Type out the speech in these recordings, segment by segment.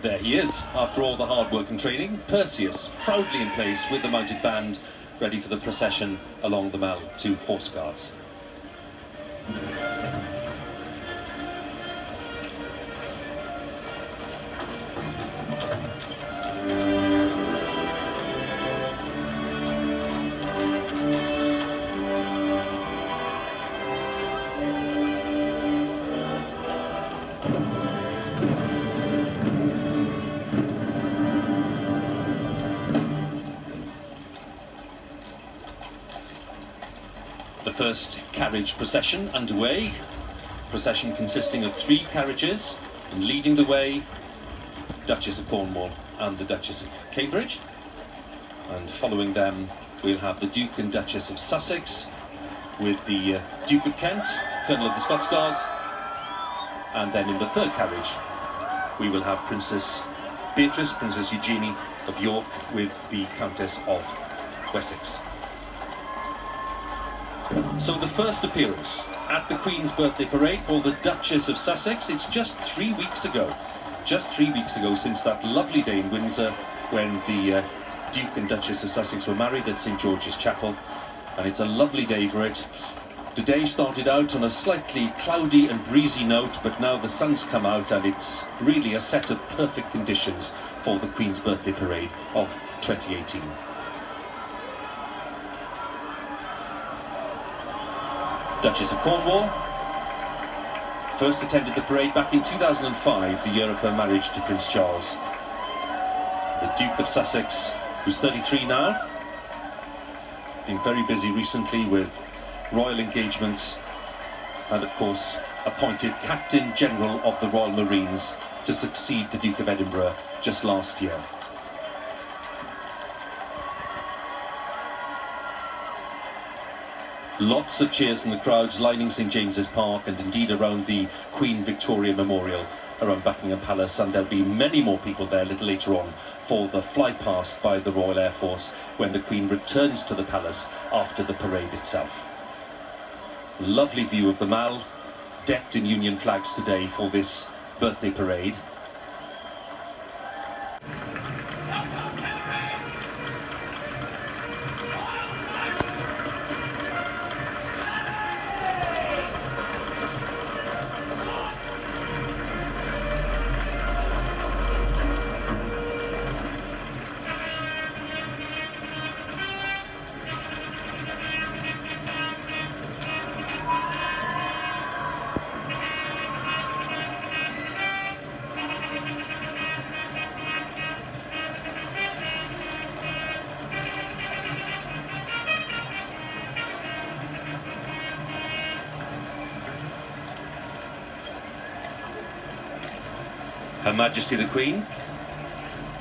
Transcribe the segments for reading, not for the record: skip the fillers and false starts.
There he is, after all the hard work and training. Perseus, proudly in place with the mounted band, ready for the procession along the Mall to Horse Guards. The first carriage procession underway. Procession consisting of 3 carriages, and leading the way, Duchess of Cornwall and the Duchess of Cambridge. And following them, we'll have the Duke and Duchess of Sussex, with the Duke of Kent, Colonel of the Scots Guards. And then in the 3rd carriage, we will have Princess Beatrice, Princess Eugenie of York, with the Countess of Wessex. So the first appearance at the Queen's birthday parade for the Duchess of Sussex. It's just 3 weeks ago. Just 3 weeks ago since that lovely day in Windsor when the Duke and Duchess of Sussex were married at St George's Chapel. And it's a lovely day for it. Today started out on a slightly cloudy and breezy note, but now the sun's come out and it's really a set of perfect conditions for the Queen's birthday parade of 2018. Duchess of Cornwall first attended the parade back in 2005, the year of her marriage to Prince Charles. The Duke of Sussex, who's 33 now, been very busy recently with royal engagements, and of course appointed Captain General of the Royal Marines to succeed the Duke of Edinburgh just last year. Lots of cheers from the crowds lining St James's Park and indeed around the Queen Victoria Memorial around Buckingham Palace, and there'll be many more people there a little later on for the fly-past by the Royal Air Force when the Queen returns to the palace after the parade itself. Lovely view of the Mall, decked in Union flags today for this birthday parade. Her Majesty the Queen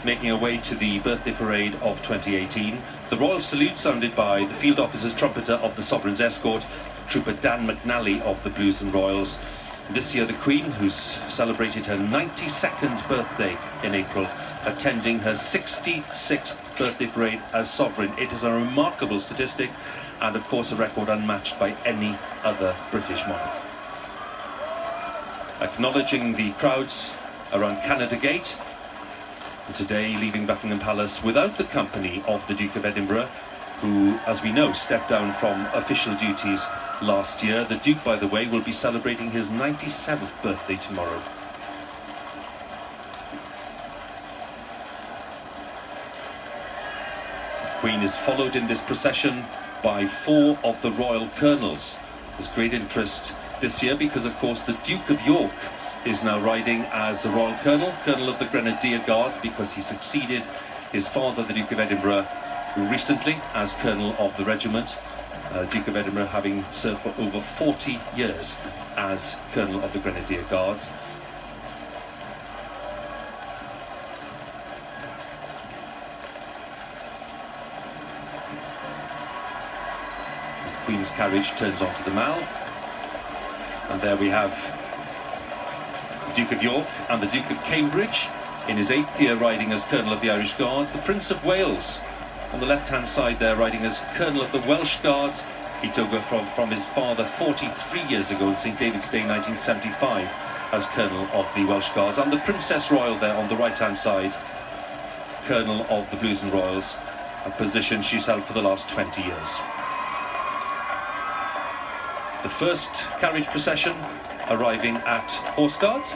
making her way to the birthday parade of 2018. The royal salute sounded by the field officer's trumpeter of the Sovereign's Escort, Trooper Dan McNally of the Blues and Royals. This year the Queen, who's celebrated her 92nd birthday in April, attending her 66th birthday parade as Sovereign. It is a remarkable statistic and of course a record unmatched by any other British monarch. Acknowledging the crowds around Canada Gate, and today leaving Buckingham Palace without the company of the Duke of Edinburgh, who, as we know, stepped down from official duties last year. The Duke, by the way, will be celebrating his 97th birthday tomorrow. The Queen is followed in this procession by 4 of the royal colonels. There's great interest this year because, of course, the Duke of York is now riding as a Royal Colonel, Colonel of the Grenadier Guards, because he succeeded his father, the Duke of Edinburgh, recently as Colonel of the regiment. Duke of Edinburgh having served for over 40 years as Colonel of the Grenadier Guards. As the Queen's carriage turns onto the Mall, and there we have Duke of York and the Duke of Cambridge in his 8th year riding as Colonel of the Irish Guards. The Prince of Wales on the left-hand side there riding as Colonel of the Welsh Guards. He took over from his father 43 years ago on St David's Day 1975 as Colonel of the Welsh Guards, and the Princess Royal there on the right-hand side, Colonel of the Blues and Royals, a position she's held for the last 20 years. The first carriage procession arriving at Horse Guards.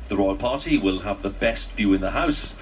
The royal party will have the best view in the house,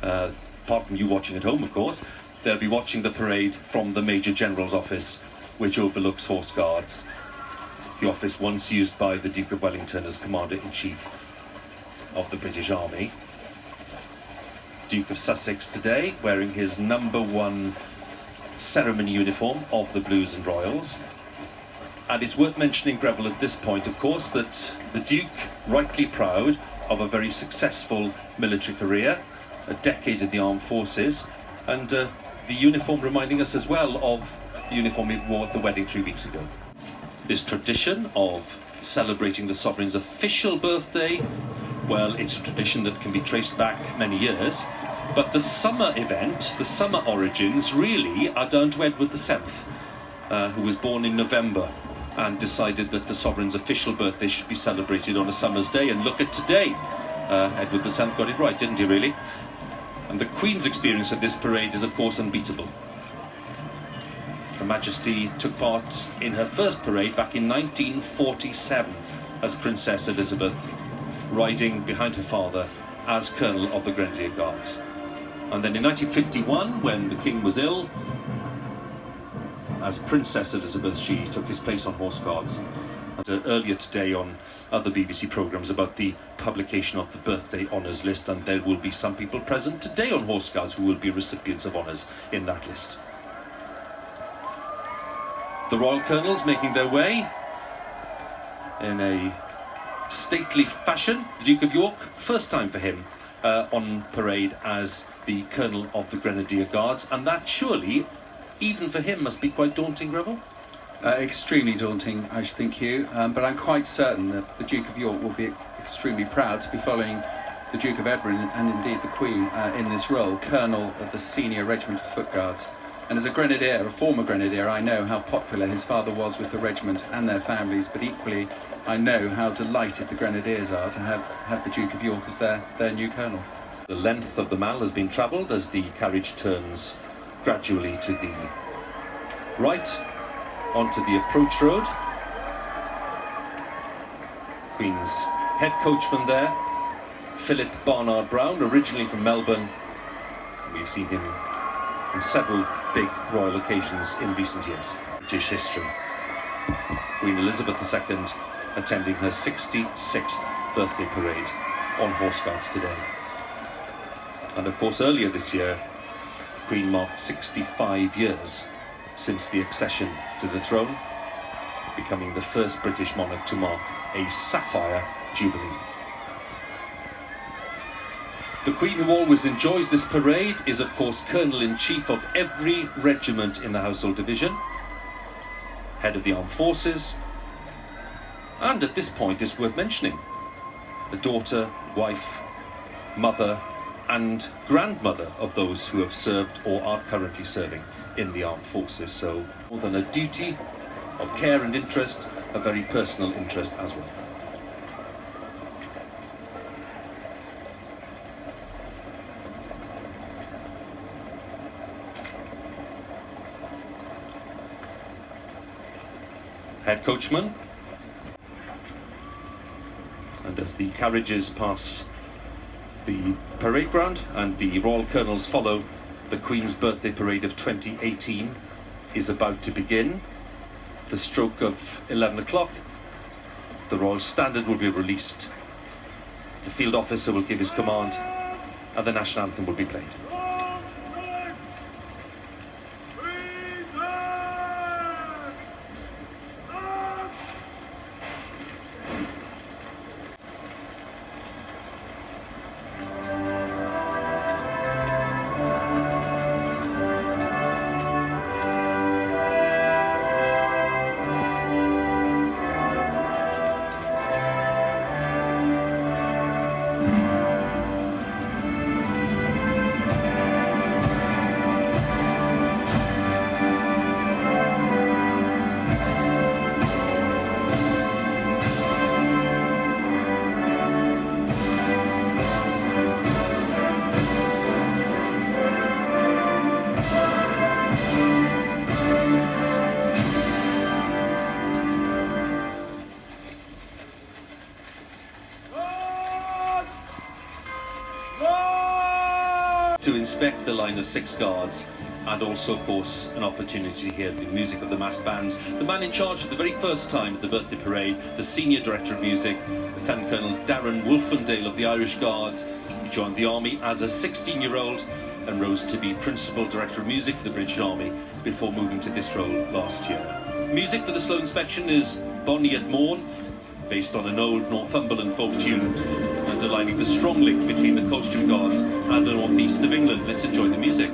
apart from you watching at home, of course. They'll be watching the parade from the Major General's office, which overlooks Horse Guards. It's the office once used by the Duke of Wellington as Commander-in-Chief of the British Army. Duke of Sussex today, wearing his #1 ceremony uniform of the Blues and Royals. And it's worth mentioning, Greville, at this point, of course, that the Duke, rightly proud of a very successful military career, a decade in the armed forces, and the uniform reminding us as well of the uniform he wore at the wedding 3 weeks ago. This tradition of celebrating the sovereign's official birthday, well, it's a tradition that can be traced back many years, but the summer event, the summer origins, really are down to Edward VII, who was born in November and decided that the sovereign's official birthday should be celebrated on a summer's day. And look at today. Edward VII got it right, didn't he, really? And the Queen's experience of this parade is, of course, unbeatable. Her Majesty took part in her first parade back in 1947 as Princess Elizabeth, riding behind her father as Colonel of the Grenadier Guards. And then in 1951, when the King was ill, as Princess Elizabeth, she took his place on Horse Guards. And earlier today on other BBC programmes about the publication of the birthday honours list, and there will be some people present today on Horse Guards who will be recipients of honours in that list. The Royal Colonels making their way in a stately fashion. The Duke of York, first time for him on parade as the Colonel of the Grenadier Guards, and that surely, even for him, must be quite daunting, Greville? Extremely daunting, I should think, Hugh, but I'm quite certain that the Duke of York will be extremely proud to be following the Duke of Edinburgh and indeed the Queen in this role, Colonel of the Senior Regiment of Foot Guards. And as a Grenadier, a former Grenadier, I know how popular his father was with the regiment and their families, but equally I know how delighted the Grenadiers are to have the Duke of York as their new Colonel. The length of the Mall has been travelled as the carriage turns gradually to the right onto the approach road. Queen's head coachman there, Philip Barnard Brown, originally from Melbourne. We've seen him on several big royal occasions in recent years. British history. Queen Elizabeth II attending her 66th birthday parade on Horse Guards today. And of course earlier this year, the Queen marked 65 years since the accession to the throne, becoming the first British monarch to mark a sapphire jubilee. The Queen, who always enjoys this parade, is of course Colonel-in-Chief of every regiment in the Household Division, head of the Armed Forces, and at this point it's worth mentioning, a daughter, wife, mother and grandmother of those who have served or are currently serving in the armed forces. So more than a duty of care and interest, a very personal interest as well. Head coachman. And as the carriages pass the parade ground and the Royal Colonels follow, the Queen's birthday parade of 2018 is about to begin. The stroke of 11 o'clock, the Royal Standard will be released, the field officer will give his command, and the national anthem will be played. to inspect the line of 6 guards, and also, of course, an opportunity to hear the music of the massed bands. The man in charge for the very first time at the birthday parade, the Senior Director of Music, Lieutenant Colonel Darren Wolfendale of the Irish Guards. He joined the Army as a 16-year-old and rose to be Principal Director of Music for the British Army before moving to this role last year. Music for the slow inspection is Bonnie at Morn, based on an old Northumberland folk tune, underlining the strong link between the Coldstream Guards and the northeast of England. Let's enjoy the music.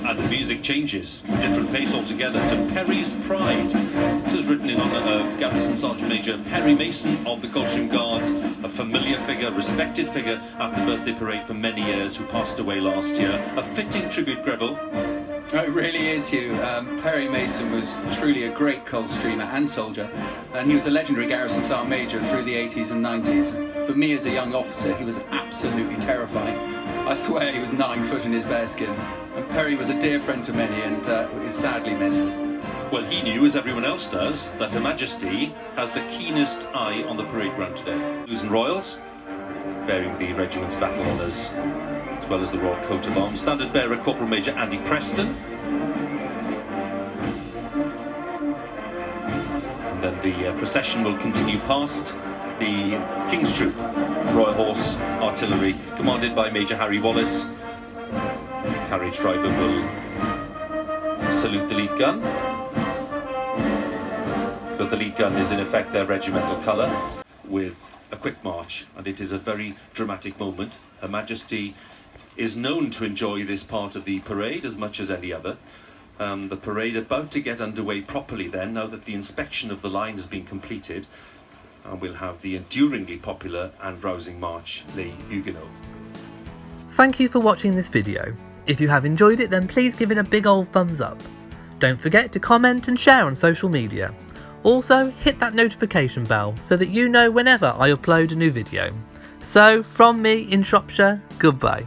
And the music changes, different pace altogether, to Perry's Pride. This was written in honour of Garrison Sergeant Major Perry Mason of the Coldstream Guards, a familiar figure, respected figure at the birthday parade for many years, who passed away last year. A fitting tribute, Greville. It really is, Hugh. Perry Mason was truly a great Coldstreamer and soldier, and he was a legendary Garrison Sergeant Major through the 80s and 90s. For me as a young officer, he was absolutely terrifying. I swear he was 9 foot in his bearskin. And Perry was a dear friend to many and is sadly missed. Well, he knew, as everyone else does, that Her Majesty has the keenest eye on the parade ground today. Blues and Royals, bearing the regiment's battle honours, as well as the Royal Coat of Arms. Standard bearer Corporal Major Andy Preston. And then the procession will continue past the King's Troop, Royal Horse Artillery, commanded by Major Harry Wallace. The carriage driver will salute the lead gun, because the lead gun is in effect their regimental colour, with a quick march, and it is a very dramatic moment. Her Majesty is known to enjoy this part of the parade as much as any other. The parade about to get underway properly then, now that the inspection of the line has been completed, and we'll have the enduringly popular and rousing march, Les Huguenots. Thank you for watching this video. If you have enjoyed it, then please give it a big old thumbs up. Don't forget to comment and share on social media. Also, hit that notification bell so that you know whenever I upload a new video. So, from me in Shropshire, goodbye.